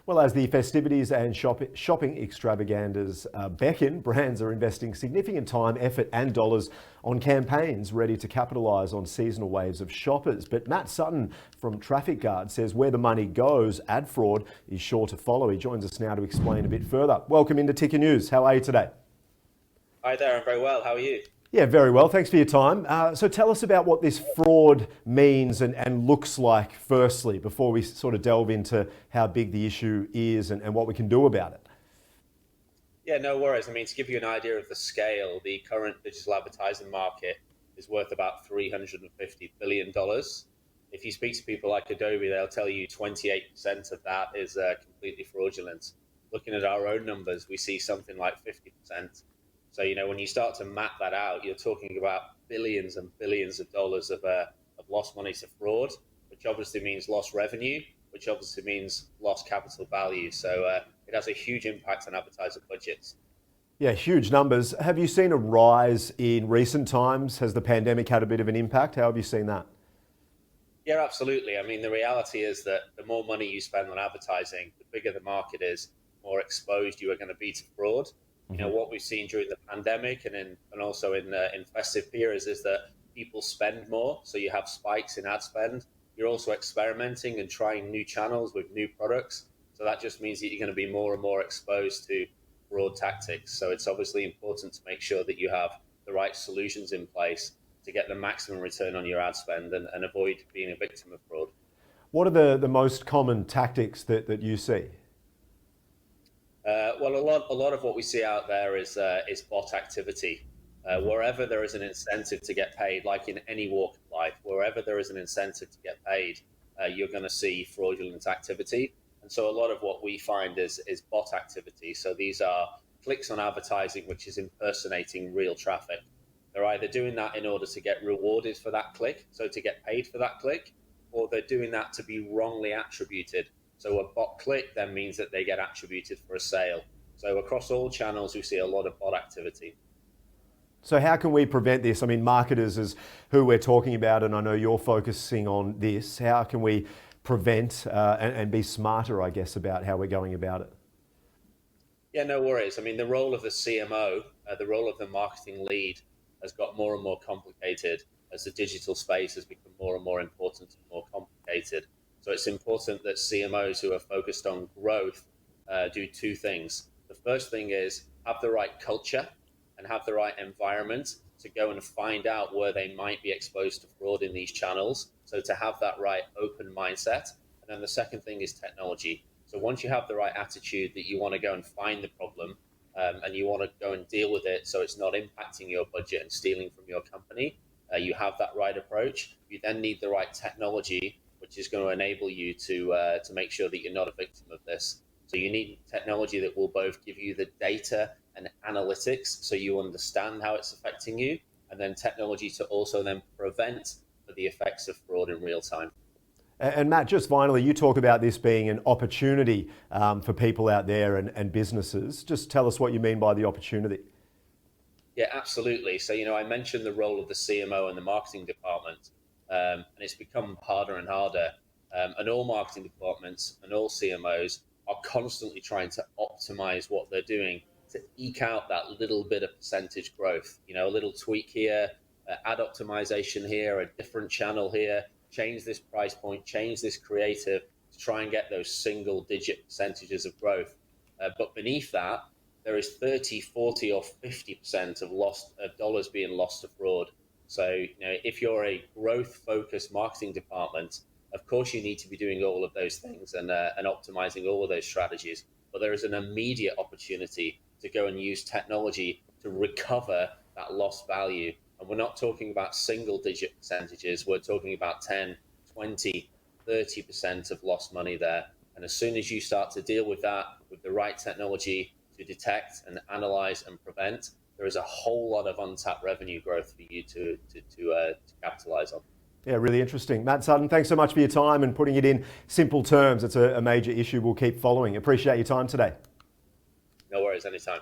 Well, as the festivities and shopping extravaganzas beckon, brands are investing significant time, effort and dollars on campaigns ready to capitalise on seasonal waves of shoppers. But Matt Sutton from TrafficGuard says where the money goes, ad fraud is sure to follow. He joins us now to explain a bit further. Welcome into Ticker News. How are you today? Hi there, I'm very well. How are you? Yeah, very well. Thanks for your time. So tell us about what this fraud means and looks like, firstly, before we sort of delve into how big the issue is and what we can do about it. Yeah, no worries. I mean, to give you an idea of the scale, the current digital advertising market is worth about $350 billion. If you speak to people like Adobe, they'll tell you 28% of that is completely fraudulent. Looking at our own numbers, we see something like 50%. So, when you start to map that out, you're talking about billions and billions of dollars of lost money to fraud, which obviously means lost revenue, which obviously means lost capital value. So it has a huge impact on advertiser budgets. Yeah, huge numbers. Have you seen a rise in recent times? Has the pandemic had a bit of an impact? How have you seen that? Yeah, absolutely. I mean, the reality is that the more money you spend on advertising, the bigger the market is, the more exposed you are going to be to fraud. What we've seen during the pandemic and also in festive periods is that people spend more. So you have spikes in ad spend. You're also experimenting and trying new channels with new products. So that just means that you're going to be more and more exposed to fraud tactics. So it's obviously important to make sure that you have the right solutions in place to get the maximum return on your ad spend and avoid being a victim of fraud. What are the most common tactics that you see? Well, a lot of what we see out there is bot activity. Wherever there is an incentive to get paid, like in any walk of life, wherever there is an incentive to get paid, you're going to see fraudulent activity. And so a lot of what we find is bot activity. So these are clicks on advertising, which is impersonating real traffic. They're either doing that in order to get rewarded for that click, so to get paid for that click, or they're doing that to be wrongly attributed. So a bot click then means that they get attributed for a sale. So across all channels, we see a lot of bot activity. So how can we prevent this? I mean, marketers is who we're talking about, and I know you're focusing on this. How can we prevent and be smarter, I guess, about how we're going about it? Yeah, no worries. I mean, the role of the CMO, the role of the marketing lead has got more and more complicated as the digital space has become more and more important and more complicated. So it's important that CMOs who are focused on growth do two things. The first thing is have the right culture and have the right environment to go and find out where they might be exposed to fraud in these channels. So to have that right open mindset. And then the second thing is technology. So once you have the right attitude that you want to go and find the problem and you want to go and deal with it so it's not impacting your budget and stealing from your company, you have that right approach. You then need the right technology, which is going to enable you to make sure that you're not a victim of this. So you need technology that will both give you the data and analytics so you understand how it's affecting you, and then technology to also then prevent the effects of fraud in real time. And Matt, just finally, you talk about this being an opportunity for people out there and businesses. Just tell us what you mean by the opportunity. Yeah, absolutely. So, I mentioned the role of the CMO and the marketing department. And it's become harder and harder. And all marketing departments and all CMOs are constantly trying to optimize what they're doing to eke out that little bit of percentage growth. A little tweak here, ad optimization here, a different channel here, change this price point, change this creative to try and get those single digit percentages of growth. But beneath that, there is 30, 40 or 50% of dollars being lost to fraud. So, if you're a growth-focused marketing department, of course you need to be doing all of those things and optimizing all of those strategies. But there is an immediate opportunity to go and use technology to recover that lost value. And we're not talking about single-digit percentages. We're talking about 10, 20, 30% of lost money there. And as soon as you start to deal with that with the right technology to detect and analyze and prevent, there is a whole lot of untapped revenue growth for you to capitalize on. Yeah, really interesting. Matt Sutton, thanks so much for your time and putting it in simple terms. It's a major issue we'll keep following. Appreciate your time today. No worries, anytime.